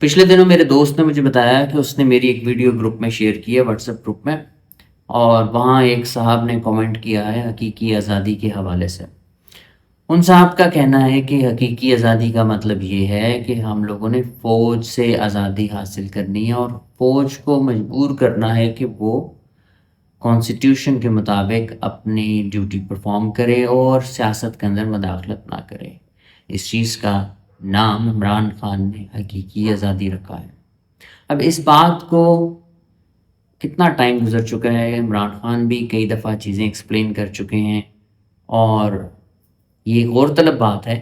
پچھلے دنوں میرے دوست نے مجھے بتایا کہ اس نے میری ایک ویڈیو گروپ میں شیئر کی ہے، واٹس ایپ گروپ میں، اور وہاں ایک صاحب نے کامنٹ کیا ہے حقیقی آزادی کے حوالے سے۔ ان صاحب کا کہنا ہے کہ حقیقی آزادی کا مطلب یہ ہے کہ ہم لوگوں نے فوج سے آزادی حاصل کرنی ہے اور فوج کو مجبور کرنا ہے کہ وہ کانسٹیٹیوشن کے مطابق اپنی ڈیوٹی پرفارم کرے اور سیاست کے اندر مداخلت نہ کرے۔ اس چیز کا نام عمران خان نے حقیقی آزادی رکھا ہے۔ اب اس بات کو کتنا ٹائم گزر چکا ہے، عمران خان بھی کئی دفعہ چیزیں ایکسپلین کر چکے ہیں، اور یہ غور طلب بات ہے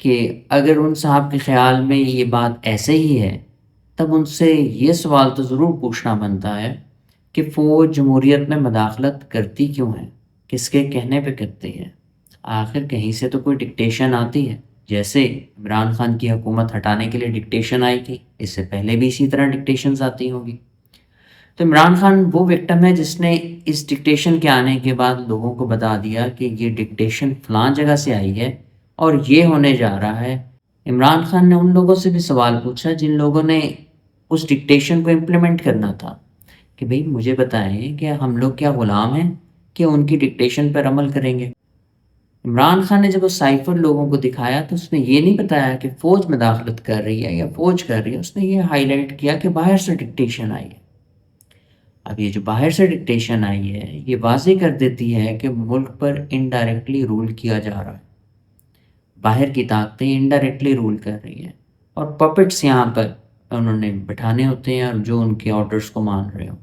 کہ اگر ان صاحب کے خیال میں یہ بات ایسے ہی ہے، تب ان سے یہ سوال تو ضرور پوچھنا بنتا ہے کہ فوج جمہوریت میں مداخلت کرتی کیوں ہے، کس کے کہنے پہ کرتی ہے؟ آخر کہیں سے تو کوئی ڈکٹیشن آتی ہے، جیسے عمران خان کی حکومت ہٹانے کے لیے ڈکٹیشن آئی تھی، اس سے پہلے بھی اسی طرح ڈکٹیشنز آتی ہوں گی۔ تو عمران خان وہ وکٹم ہے جس نے اس ڈکٹیشن کے آنے کے بعد لوگوں کو بتا دیا کہ یہ ڈکٹیشن فلاں جگہ سے آئی ہے اور یہ ہونے جا رہا ہے۔ عمران خان نے ان لوگوں سے بھی سوال پوچھا جن لوگوں نے اس ڈکٹیشن کو امپلیمنٹ کرنا تھا کہ بھئی مجھے بتائیں کہ ہم لوگ کیا غلام ہیں کہ ان کی ڈکٹیشن پر عمل کریں گے؟ عمران خان نے جب وہ سائفر لوگوں کو دکھایا تو اس نے یہ نہیں بتایا کہ فوج مداخلت کر رہی ہے یا فوج کر رہی ہے، اس نے یہ ہائی لائٹ کیا کہ باہر سے ڈکٹیشن آئی ہے۔ اب یہ جو باہر سے ڈکٹیشن آئی ہے یہ واضح کر دیتی ہے کہ ملک پر انڈائریکٹلی رول کیا جا رہا ہے، باہر کی طاقتیں انڈائریکٹلی رول کر رہی ہیں، اور پپٹس یہاں پر انہوں نے بٹھانے ہوتے ہیں اور جو ان کے آرڈرز کو مان رہے ہوں۔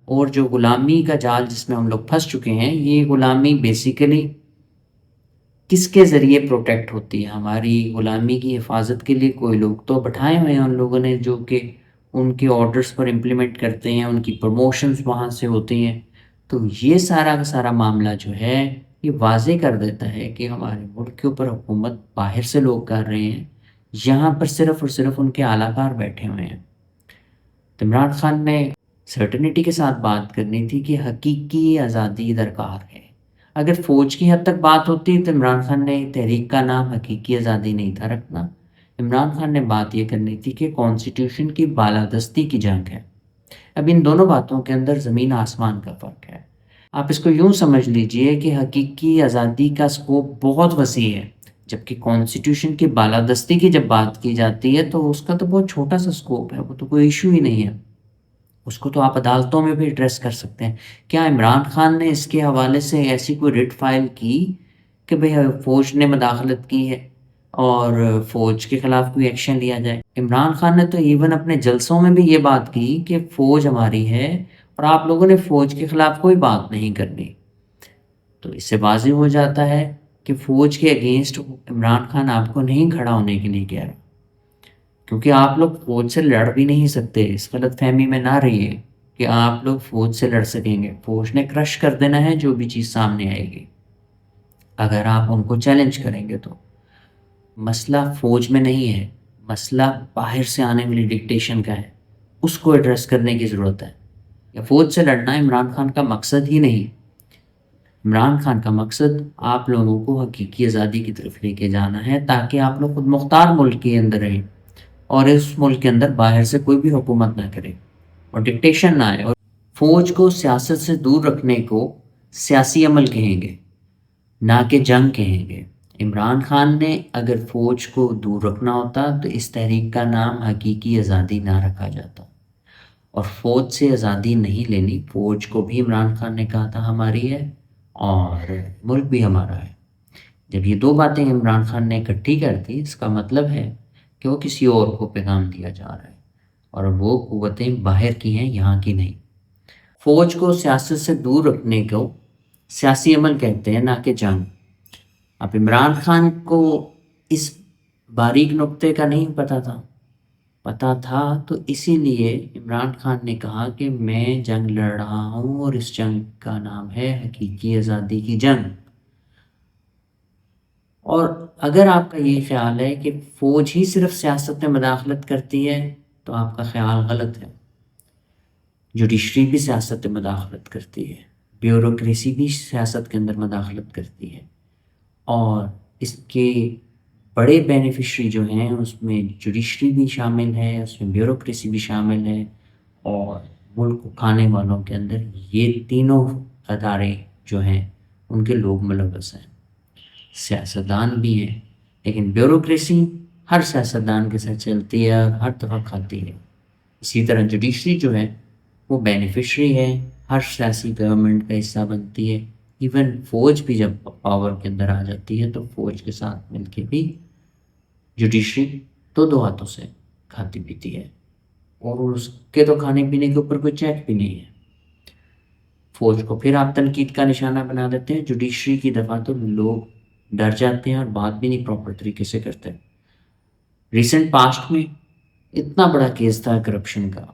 اور جو غلامی کا جال جس میں ہم لوگ پھنس چکے ہیں، یہ غلامی بیسیکلی کس کے ذریعے پروٹیکٹ ہوتی ہے؟ ہماری غلامی کی حفاظت کے لیے کوئی لوگ تو بٹھائے ہوئے ہیں ان لوگوں نے، جو کہ ان کے آرڈرز پر امپلیمنٹ کرتے ہیں، ان کی پروموشنز وہاں سے ہوتی ہیں۔ تو یہ سارا کا سارا معاملہ جو ہے یہ واضح کر دیتا ہے کہ ہمارے ملک کے اوپر حکومت باہر سے لوگ کر رہے ہیں، یہاں پر صرف اور صرف ان کے اعلیٰ کار بیٹھے ہوئے ہیں۔ تو عمران خان نے سرٹنٹی کے ساتھ بات کرنی تھی کہ حقیقی آزادی درکار ہے۔ اگر فوج کی حد تک بات ہوتی تو عمران خان نے تحریک کا نام حقیقی آزادی نہیں تھا رکھنا۔ عمران خان نے بات یہ کرنی تھی کہ کانسٹیٹیوشن کی بالادستی کی جنگ ہے۔ اب ان دونوں باتوں کے اندر زمین آسمان کا فرق ہے۔ آپ اس کو یوں سمجھ لیجئے کہ حقیقی آزادی کا سکوپ بہت وسیع ہے، جبکہ کانسٹیٹیوشن کی بالادستی کی جب بات کی جاتی ہے تو اس کا تو بہت چھوٹا سا سکوپ ہے، وہ تو کوئی ایشو ہی نہیں ہے، اس کو تو آپ عدالتوں میں بھی ایڈریس کر سکتے ہیں۔ کیا عمران خان نے اس کے حوالے سے ایسی کوئی رٹ فائل کی کہ بھئی فوج نے مداخلت کی ہے اور فوج کے خلاف کوئی ایکشن لیا جائے؟ عمران خان نے تو ایون اپنے جلسوں میں بھی یہ بات کی کہ فوج ہماری ہے اور آپ لوگوں نے فوج کے خلاف کوئی بات نہیں کرنی۔ تو اس سے واضح ہو جاتا ہے کہ فوج کے اگینسٹ عمران خان آپ کو نہیں کھڑا ہونے کے لیے کہہ رہا، کیونکہ آپ لوگ فوج سے لڑ بھی نہیں سکتے۔ اس غلط فہمی میں نہ رہیے کہ آپ لوگ فوج سے لڑ سکیں گے، فوج نے کرش کر دینا ہے جو بھی چیز سامنے آئے گی اگر آپ ان کو چیلنج کریں گے۔ تو مسئلہ فوج میں نہیں ہے، مسئلہ باہر سے آنے والی ڈکٹیشن کا ہے، اس کو ایڈریس کرنے کی ضرورت ہے۔ یا فوج سے لڑنا عمران خان کا مقصد ہی نہیں۔ عمران خان کا مقصد آپ لوگوں کو حقیقی آزادی کی طرف لے کے جانا ہے تاکہ آپ لوگ خود مختار ملک کے اندر رہیں اور اس ملک کے اندر باہر سے کوئی بھی حکومت نہ کرے اور ڈکٹیشن نہ آئے۔ اور فوج کو سیاست سے دور رکھنے کو سیاسی عمل کہیں گے، نہ کہ جنگ کہیں گے۔ عمران خان نے اگر فوج کو دور رکھنا ہوتا تو اس تحریک کا نام حقیقی آزادی نہ رکھا جاتا، اور فوج سے آزادی نہیں لینی۔ فوج کو بھی عمران خان نے کہا تھا ہماری ہے اور ملک بھی ہمارا ہے۔ جب یہ دو باتیں عمران خان نے اکٹھی کر دی، اس کا مطلب ہے کہ وہ کسی اور کو پیغام دیا جا رہا ہے، اور وہ قوتیں باہر کی ہیں، یہاں کی نہیں۔ فوج کو سیاست سے دور رکھنے کو سیاسی عمل کہتے ہیں، نہ کہ جنگ۔ اب عمران خان کو اس باریک نقطے کا نہیں پتہ تھا تو اسی لیے عمران خان نے کہا کہ میں جنگ لڑ رہا ہوں اور اس جنگ کا نام ہے حقیقی آزادی کی جنگ۔ اور اگر آپ کا یہ خیال ہے کہ فوج ہی صرف سیاست میں مداخلت کرتی ہے تو آپ کا خیال غلط ہے۔ جوڈیشری بھی سیاست میں مداخلت کرتی ہے، بیوروکریسی بھی سیاست کے اندر مداخلت کرتی ہے، اور اس کے بڑے بینیفیشری جو ہیں اس میں جوڈیشری بھی شامل ہے، اس میں بیوروکریسی بھی شامل ہے، اور ملک کو کھانے والوں کے اندر یہ تینوں ادارے جو ہیں ان کے لوگ ملوث ہیں۔ سیاستدان بھی ہیں، لیکن بیوروکریسی ہر سیاستدان کے ساتھ چلتی ہے اور ہر دفعہ کھاتی ہے۔ اسی طرح جوڈیشری جو ہے وہ بینیفیشری ہے، ہر سیاسی گورنمنٹ کا حصہ بنتی ہے۔ ایون فوج بھی جب پاور کے اندر آ جاتی ہے تو فوج کے ساتھ مل کے بھی جوڈیشری دو ہاتھوں سے کھاتی پیتی ہے، اور اس کے تو کھانے پینے کے اوپر کوئی چیک بھی نہیں ہے۔ فوج کو پھر آپ تنقید کا نشانہ بنا دیتے ہیں، جوڈیشری کی دفعہ تو لوگ ڈر جاتے ہیں اور بات بھی نہیں پراپر طریقے سے کرتے۔ ریسنٹ پاسٹ میں اتنا بڑا کیس تھا کرپشن کا،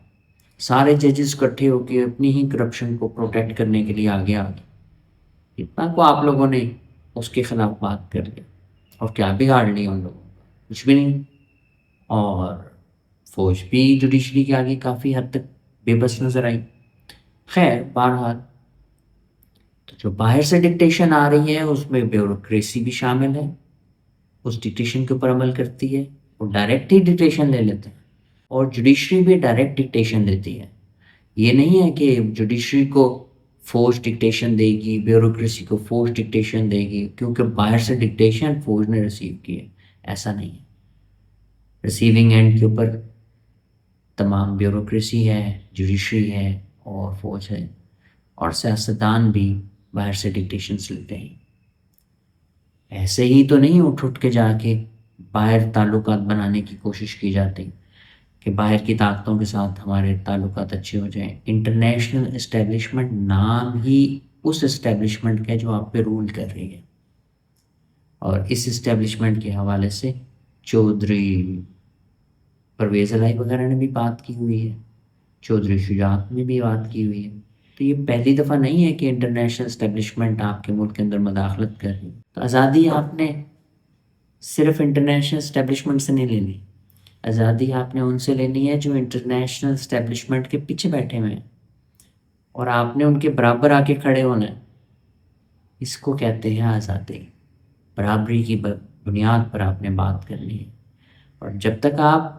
سارے ججز اکٹھے ہو کے اپنی ہی کرپشن کو پروٹیکٹ کرنے کے لیے آگے آ گئے، اتنا کو آپ لوگوں نے اس کے خلاف بات کر لی، اور کیا بگاڑ لیا ان لوگوں کا؟ کچھ بھی نہیں۔ اور فوج بھی جوڈیشری کے آگے کافی حد تک بے بس نظر آئی۔ خیر بہرحال، تو جو باہر سے ڈکٹیشن آ رہی ہے اس میں بیوروکریسی بھی شامل ہے، اس ڈکٹیشن کے اوپر عمل کرتی ہے، وہ ڈائریکٹ ہی ڈکٹیشن لے لیتے ہیں، اور جوڈیشری بھی ڈائریکٹ ڈکٹیشن لیتی ہے۔ یہ نہیں ہے کہ جوڈیشری کو فوج ڈکٹیشن دے گی، بیوروکریسی کو فوج ڈکٹیشن دے گی، کیونکہ باہر سے ڈکٹیشن فوج نے ریسیو کی ہے، ایسا نہیں ہے۔ ریسیونگ اینڈ کے اوپر تمام بیوروکریسی ہے، جوڈیشری ہے اور فوج ہے، اور سیاستدان بھی باہر سے ڈکٹیشنس لیتے ہیں۔ ایسے ہی تو نہیں اٹھ کے جا کے باہر تعلقات بنانے کی کوشش کی جاتی کہ باہر کی طاقتوں کے ساتھ ہمارے تعلقات اچھے ہو جائیں۔ انٹرنیشنل اسٹیبلشمنٹ نام ہی اس اسٹیبلشمنٹ کا جو آپ پہ رول کر رہی ہے، اور اس اسٹیبلشمنٹ کے حوالے سے چودھری پرویز الہی وغیرہ نے بھی بات کی ہوئی ہے، چودھری شجاعت نے بھی بات کی ہوئی ہے۔ تو یہ پہلی دفعہ نہیں ہے کہ انٹرنیشنل اسٹیبلشمنٹ آپ کے ملک کے اندر مداخلت کر رہی ہے۔ تو آزادی آپ نے صرف انٹرنیشنل اسٹیبلشمنٹ سے نہیں لینی، آزادی آپ نے ان سے لینی ہے جو انٹرنیشنل اسٹیبلشمنٹ کے پیچھے بیٹھے ہوئے ہیں، اور آپ نے ان کے برابر آ کے کھڑے ہونا ہے۔ اس کو کہتے ہیں آزادی، برابری کی بنیاد پر آپ نے بات کرنی ہے، اور جب تک آپ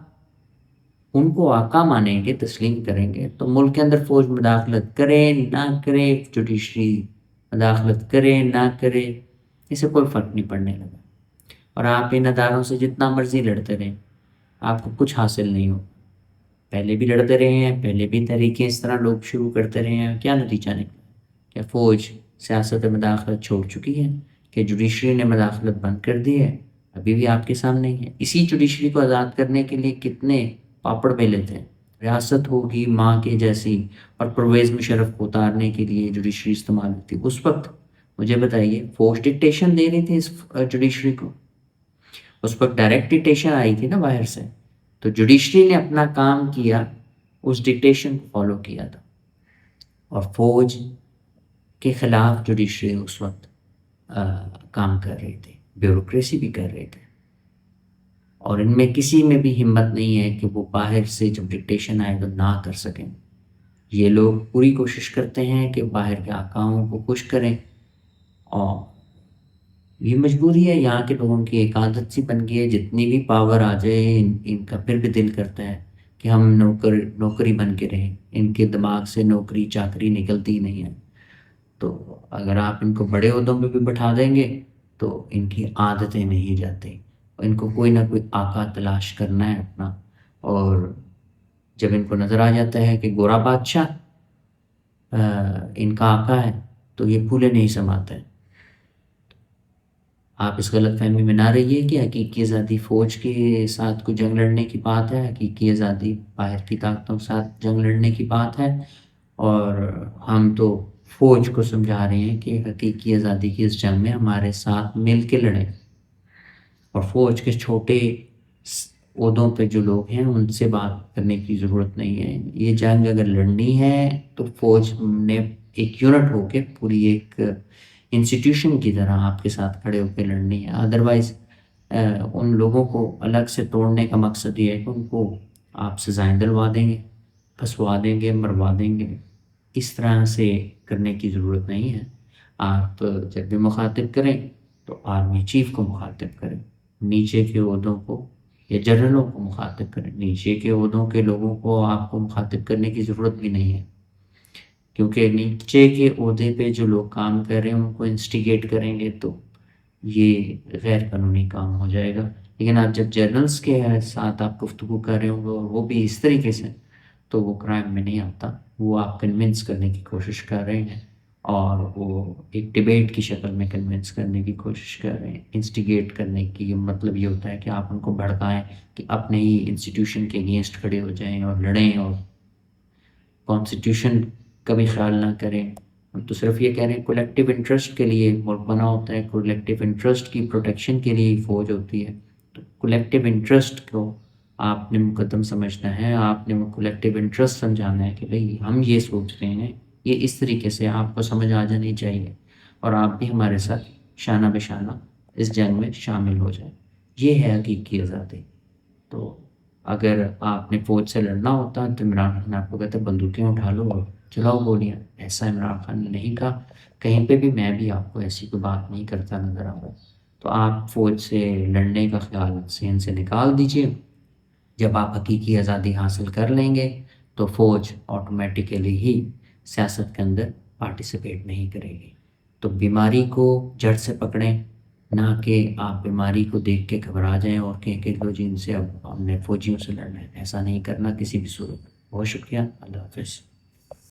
ان کو آقا مانیں گے، تسلیم کریں گے، تو ملک کے اندر فوج مداخلت کرے نہ کرے، جوڈیشری مداخلت کرے نہ کرے، اسے کوئی فرق نہیں پڑنے لگا، اور آپ ان اداروں سے جتنا مرضی لڑتے رہیں آپ کو کچھ حاصل نہیں ہو۔ پہلے بھی لڑتے رہے ہیں، پہلے بھی تحریکیں اس طرح لوگ شروع کرتے رہے ہیں، کیا نتیجہ نکلا؟ کیا فوج سیاست مداخلت چھوڑ چکی ہے؟ کہ جوڈیشری نے مداخلت بند کر دی ہے؟ ابھی بھی آپ کے سامنے ہی ہے۔ اسی جوڈیشری کو آزاد کرنے کے لیے کتنے پاپڑ بیلے تھے، ریاست ہوگی ماں کے جیسی، اور پرویز مشرف کو اتارنے کے لیے جوڈیشری استعمال ہوتی۔ اس وقت مجھے بتائیے فوج ڈکٹیشن دے رہی تھی اس جوڈیشری کو؟ اس وقت ڈائریکٹ ڈکٹیشن آئی تھی نا باہر سے، تو جوڈیشری نے اپنا کام کیا، اس ڈکٹیشن کو فالو کیا تھا، اور فوج کے خلاف جوڈیشری اس وقت کام کر رہی تھی، بیوروکریسی بھی کر رہے تھے، اور ان میں کسی میں بھی ہمت نہیں ہے کہ وہ باہر سے جب ڈکٹیشن آئے تو نہ کر سکیں۔ یہ لوگ پوری کوشش کرتے ہیں کہ باہر کے آقاؤں کو خوش کریں، اور یہ مجبوری ہے، یہاں کے لوگوں کی ایک عادت سی بن گئی ہے، جتنی بھی پاور آ جائے ان کا پھر بھی دل کرتا ہے کہ ہم نوکری بن کے رہیں، ان کے دماغ سے نوکری چاکری نکلتی ہی نہیں ہے۔ تو اگر آپ ان کو بڑے عہدوں پہ بھی بٹھا دیں گے تو ان کی عادتیں نہیں جاتی، ان کو کوئی نہ کوئی آقا تلاش کرنا ہے اپنا، اور جب ان کو نظر آ جاتا ہے کہ گورا بادشاہ ان کا آقا ہے تو یہ پھولے نہیں سماتے۔ آپ اس غلط فہمی میں نہ رہیے کہ حقیقی آزادی فوج کے ساتھ کوئی جنگ لڑنے کی بات ہے، حقیقی آزادی باہر کی طاقتوں کے ساتھ جنگ لڑنے کی بات ہے، اور ہم تو فوج کو سمجھا رہے ہیں کہ حقیقی آزادی کی اس جنگ میں ہمارے ساتھ مل کے لڑیں، اور فوج کے چھوٹے عہدوں پہ جو لوگ ہیں ان سے بات کرنے کی ضرورت نہیں ہے۔ یہ جنگ اگر لڑنی ہے تو فوج نے ایک یونٹ ہو کے پوری ایک انسٹیٹیوشن کی طرح آپ کے ساتھ کھڑے ہو کے لڑنی ہے، ادروائز ان لوگوں کو الگ سے توڑنے کا مقصد یہ ہے کہ ان کو آپ سزائیں دلوا دیں گے، پھنسوا دیں گے، مروا دیں گے۔ اس طرح سے کرنے کی ضرورت نہیں ہے۔ آپ جب بھی مخاطب کریں تو آرمی چیف کو مخاطب کریں، نیچے کے عہدوں کو یا جنرلوں کو مخاطب کریں. نیچے کے عہدوں کے لوگوں کو آپ کو مخاطب کرنے کی ضرورت بھی نہیں ہے، کیونکہ نیچے کے عہدے پہ جو لوگ کام کر رہے ہیں ان کو انسٹیگیٹ کریں گے تو یہ غیر قانونی کام ہو جائے گا. لیکن آپ جب جرنلز کے ساتھ آپ گفتگو کر رہے ہوں گے اور وہ بھی اس طریقے سے، تو وہ کرائم میں نہیں آتا. وہ آپ کنونس کرنے کی کوشش کر رہے ہیں، اور وہ ایک ڈیبیٹ کی شکل میں کنونس کرنے کی کوشش کر رہے ہیں. انسٹیگیٹ کرنے کی مطلب یہ ہوتا ہے کہ آپ ان کو بھڑکائیں کہ اپنے ہی انسٹیٹیوشن کے اگینسٹ کھڑے ہو جائیں اور لڑیں اور کانسٹیٹیوشن کا بھی خیال نہ کریں. ہم تو صرف یہ کہہ رہے ہیں کولیکٹیو انٹرسٹ کے لیے ملک بنا ہوتا ہے، کولیکٹیو انٹرسٹ کی پروٹیکشن کے لیے فوج ہوتی ہے. تو کولیکٹیو انٹرسٹ کو آپ نے مقدم سمجھنا ہے، آپ نے وہ کولیکٹیو انٹرسٹ سمجھانا ہے کہ بھئی ہم یہ سوچ رہے ہیں. یہ اس طریقے سے آپ کو سمجھ آ جانی چاہیے، اور آپ بھی ہمارے ساتھ شانہ بہ شانہ اس جنگ میں شامل ہو جائیں. یہ ہے حقیقی آزادی. تو اگر آپ نے فوج سے لڑنا ہوتا تو عمران خان آپ کو کہتا بندوقیں اٹھا لو اور چلاؤ گولیاں. ایسا عمران خان نے نہیں کہا. کہیں پہ بھی میں بھی آپ کو ایسی کوئی بات نہیں کرتا نظر آ رہا. تو آپ فوج سے لڑنے کا خیال ذہن سے نکال دیجئے. جب آپ حقیقی آزادی حاصل کر لیں گے تو فوج آٹومیٹیکلی ہی سیاست کے اندر پارٹیسپیٹ نہیں کرے گی. تو بیماری کو جڑ سے پکڑیں، نہ کہ آپ بیماری کو دیکھ کے گھبرا جائیں اور کہیں کہ لو جی ان سے اب ہم نے فوجیوں سے لڑنا ہے. ایسا نہیں کرنا کسی بھی صورت. بہت شکریہ. اللہ حافظ.